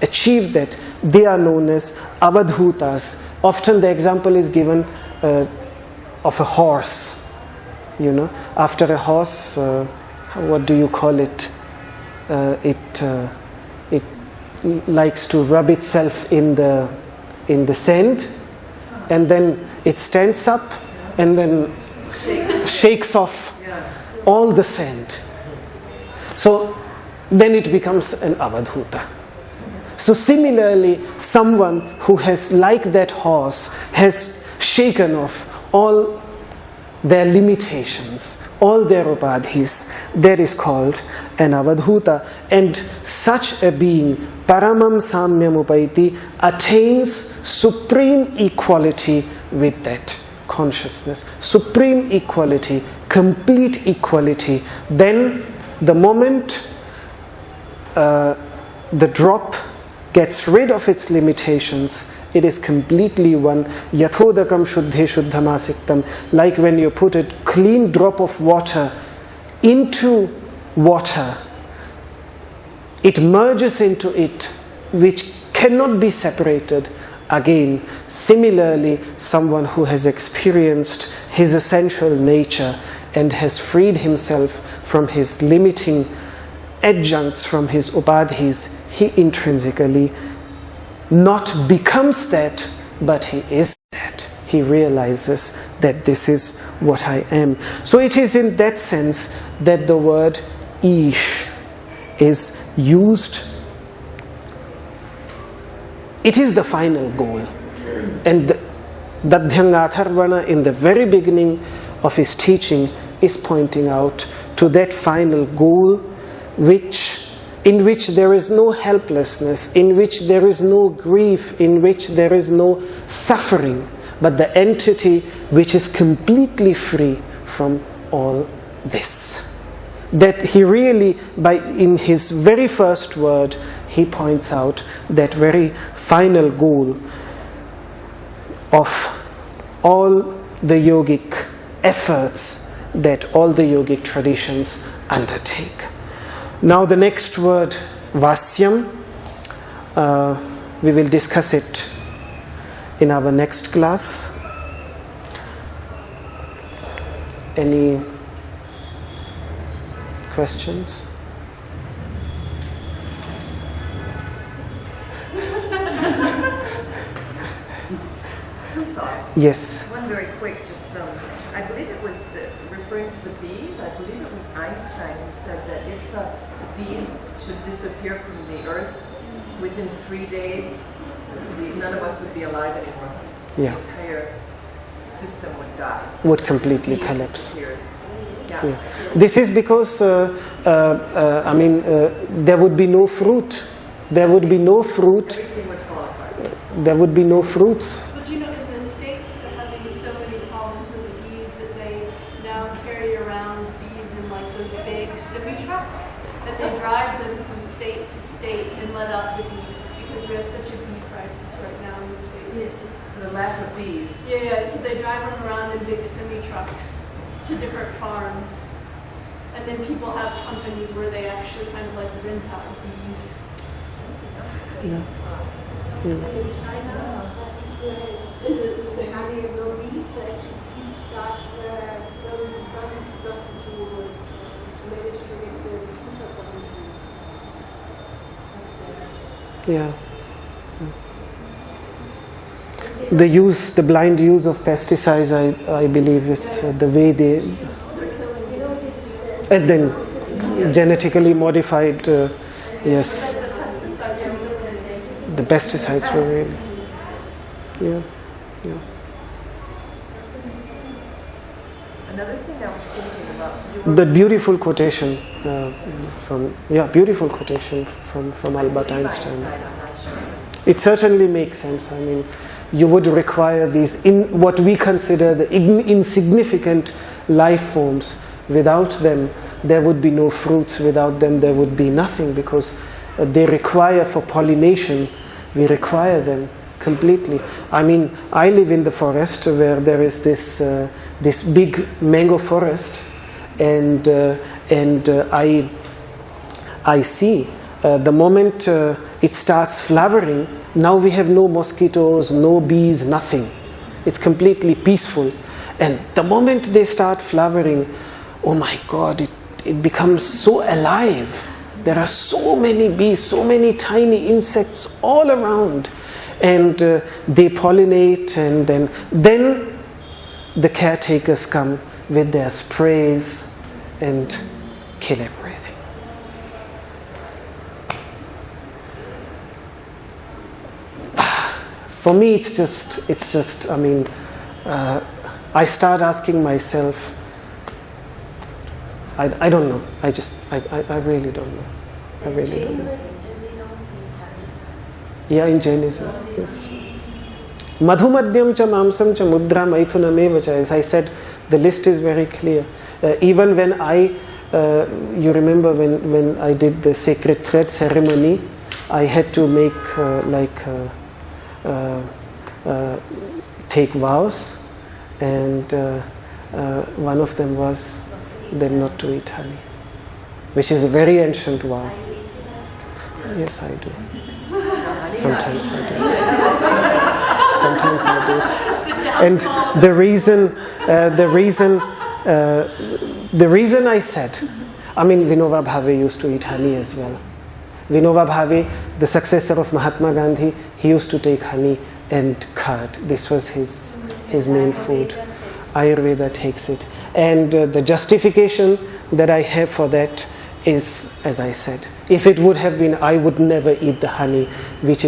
achieved that, they are known as avadhutas. Often the example is given of a horse. You know, after a horse, what do you call it? It likes to rub itself in the sand, and then it stands up and then shakes off all the sand. So then it becomes an avadhuta. So similarly, someone who has, like that horse, has shaken off all their limitations, all their upadhis, that is called an avadhuta. And such a being, paramam samyam upaiti, attains supreme equality with that consciousness. Supreme equality, complete equality. Then the moment the drop gets rid of its limitations, it is completely one. Yathodakam shuddhe shuddhamasiktam. Like when you put a clean drop of water into water, it merges into it, which cannot be separated again. Similarly, someone who has experienced his essential nature and has freed himself from his limiting adjuncts, from his upadhis, he intrinsically not becomes that, but he is that. He realizes that this is what I am. So it is in that sense that the word ish is used. It is the final goal. And Dadhyangatharvana, in the very beginning of his teaching, is pointing out to that final goal, in which there is no helplessness, in which there is no grief, in which there is no suffering, but the entity which is completely free from all this. That he really, in his very first word, he points out that very final goal of all the yogic efforts that all the yogic traditions undertake. Now the next word, vasyam, we will discuss it in our next class. Any questions? Two thoughts. Yes. One very quick, just I believe it was referring to the bees. I believe it was Einstein who said that if the bees should disappear from the earth within 3 days, none of us would be alive anymore. Yeah. The entire system would die. Would completely Bees collapse. disappeared. Yeah. This is because, there would be no fruit. There would be no fruit. Everything would fall apart. There would be no fruits. But you know, in the States, they're having so many problems with the bees that they now carry around bees in like those big semi-trucks, that they drive them from state to state and let out the bees, because we have such a bee crisis right now in the States. Yes, the lack of bees. Yeah, so they drive them around in big semi-trucks to different farms. And then people have companies where they actually kind of like rent out bees. Yeah. In China, is it China no bees that actually keep starts doesn't to manage to get the future for the Yeah. The blind use of pesticides, I believe, is the way they, and then genetically modified, yes, the pesticides were really, yeah. Another thing I was thinking about. The beautiful quotation from Albert Einstein. It certainly makes sense. I mean, you would require these what we consider the insignificant life forms. Without them, there would be no fruits. Without them, there would be nothing, because they require, for pollination, we require them completely. I mean, I live in the forest where there is this big mango forest, and I see the moment it starts flowering, now we have no mosquitoes, no bees, nothing. It's completely peaceful. And the moment they start flowering, oh my God, it becomes so alive. There are so many bees, so many tiny insects all around. And they pollinate, and then the caretakers come with their sprays and kill everything. For me, it's just, I mean, I start asking myself, I don't know. I really don't know. I really don't know. Yeah, in Jainism, yes. Madhumadhyam cha mamsam cha mudra maithunam eva cha. As I said, the list is very clear. Even when you remember when I did the sacred thread ceremony, I had to make take vows, and one of them was then not to eat honey, which is a very ancient vow. Yes, I do. Sometimes I do. Sometimes I do. And the reason I said, I mean, Vinoba Bhave used to eat honey as well. Vinoba Bhave, the successor of Mahatma Gandhi, he used to take honey and curd. This was his main food. Ayurveda takes it. And the justification that I have for that is, as I said, if it would have been, I would never eat the honey in which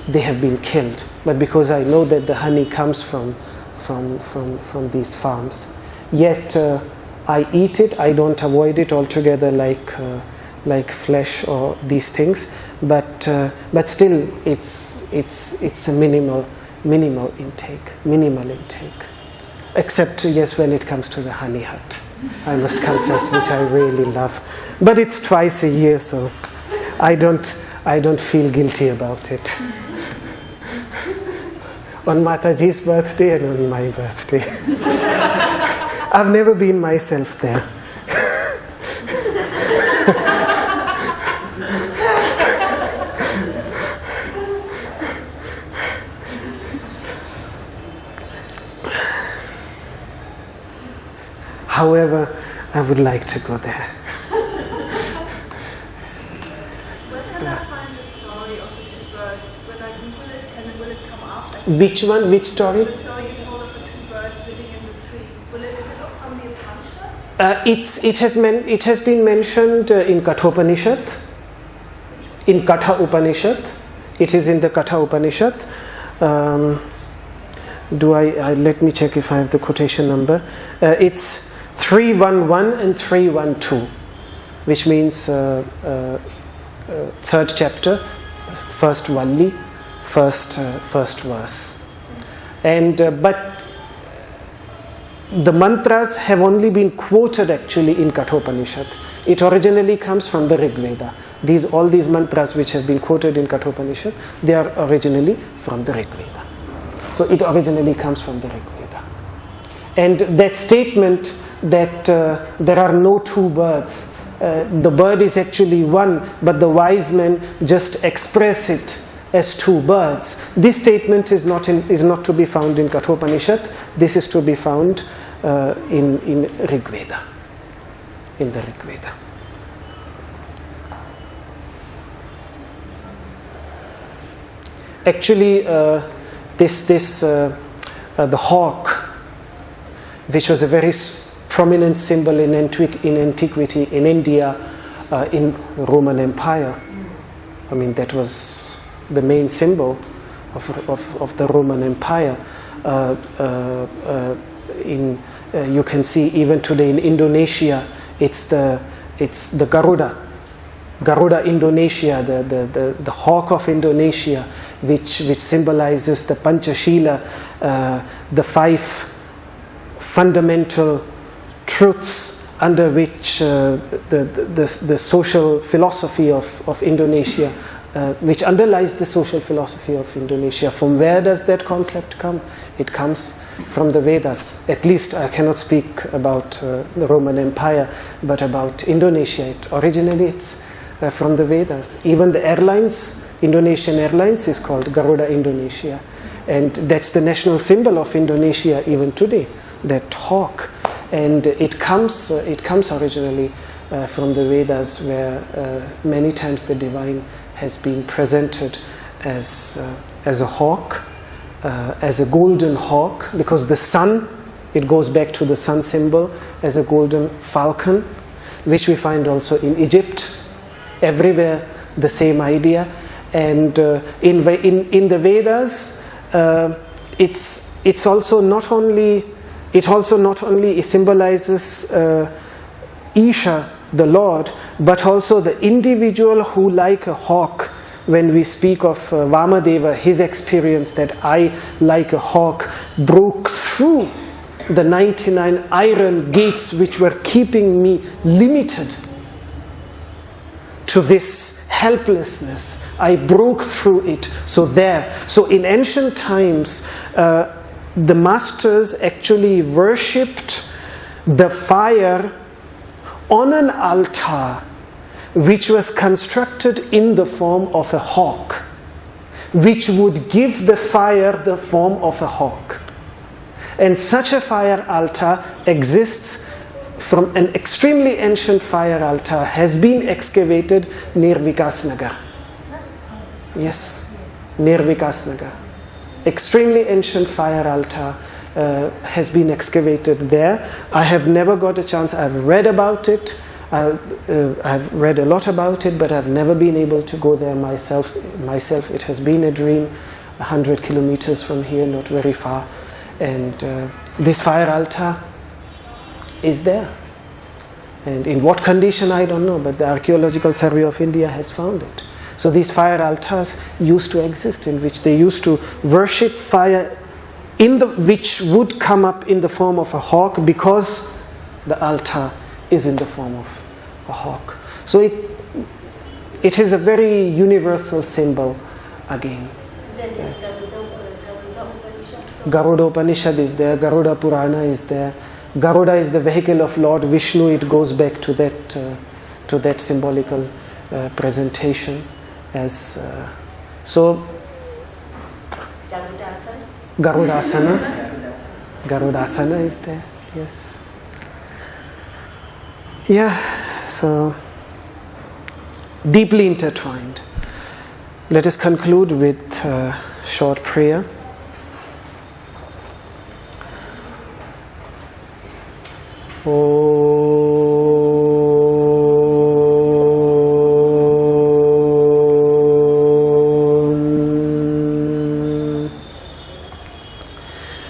they have been killed. But because I know that the honey comes from these farms, yet I eat it. I don't avoid it altogether like flesh or these things. But still, it's a minimal intake. Except, yes, when it comes to the honey hut, I must confess, which I really love. But it's twice a year, so I don't feel guilty about it. On Mataji's birthday and on my birthday. I've never been myself there. However, I would like to go there. Where can I find the story of the two birds? When I Google it, and will it come up? Which one? Which story? The story you told of the two birds living in the tree. Is it from the Upanishads? It has been mentioned in Katha Upanishad. In Katha Upanishad, it is in the Katha Upanishad. Let me check if I have the quotation number. It's 311 and 312, which means third chapter, first Valli, first verse. And but the mantras have only been quoted actually in Katha Upanishad. It originally comes from the Rig Veda. All these mantras which have been quoted in Katha Upanishad, they are originally from the Rig Veda. So it originally comes from the Rig Veda. And that statement that there are no two birds, the bird is actually one, but the wise men just express it as two birds. This statement is not to be found in Katha Upanishad. This is to be found in Rig Veda. In the Rig Veda. Actually, the hawk, which was a very prominent symbol in antiquity in India, in Roman Empire. I mean, that was the main symbol of the Roman Empire. You can see even today in Indonesia, it's the Garuda Indonesia, the hawk of Indonesia, which symbolizes the Panchashila, the five fundamental truths under which the social philosophy of Indonesia, which underlies the social philosophy of Indonesia. From where does that concept come? It comes from the Vedas. At least I cannot speak about the Roman Empire, but about Indonesia. Originally it's from the Vedas. Even the airlines, Indonesian Airlines is called Garuda Indonesia. And that's the national symbol of Indonesia even today, that hawk. And it comes originally from the Vedas, where many times the divine has been presented as a hawk, as a golden hawk, because the sun, it goes back to the sun symbol, as a golden falcon, which we find also in Egypt, everywhere the same idea. And in the Vedas, it also not only symbolizes Isha, the Lord, but also the individual who, like a hawk, when we speak of Vamadeva, his experience that I, like a hawk, broke through the 99 iron gates which were keeping me limited to this helplessness. I broke through it. So in ancient times, the masters actually worshipped the fire on an altar which was constructed in the form of a hawk, which would give the fire the form of a hawk. And such a fire altar exists from an extremely ancient fire altar, has been excavated near Vikasnagar. Yes, near Vikasnagar. Extremely ancient fire altar has been excavated there. I have never got a chance. I've read about it. I've read a lot about it, but I've never been able to go there myself. It has been a dream. 100 kilometers from here, not very far. And this fire altar is there. And in what condition, I don't know, but the Archaeological Survey of India has found it. So these fire altars used to exist, in which they used to worship fire, which would come up in the form of a hawk, because the altar is in the form of a hawk. So it is a very universal symbol again. Then is Garuda Upanishad. Garuda Upanishad is there, Garuda Purana is there. Garuda is the vehicle of Lord Vishnu. It goes back to that symbolical presentation. Garudasana is there. Yes. Yeah. So deeply intertwined. Let us conclude with a short prayer.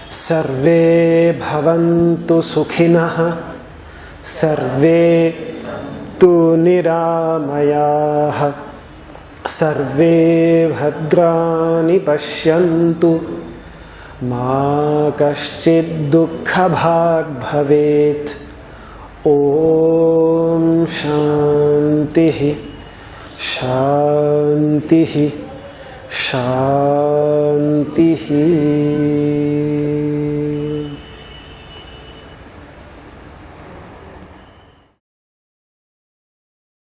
Sarve bhavantu sukhinah, sarve tu niramayah, sarve bhadrani pashyantu, ma kaschid dukkha bhag bhavet. Om Shantihi, Shantihi, Shantihi.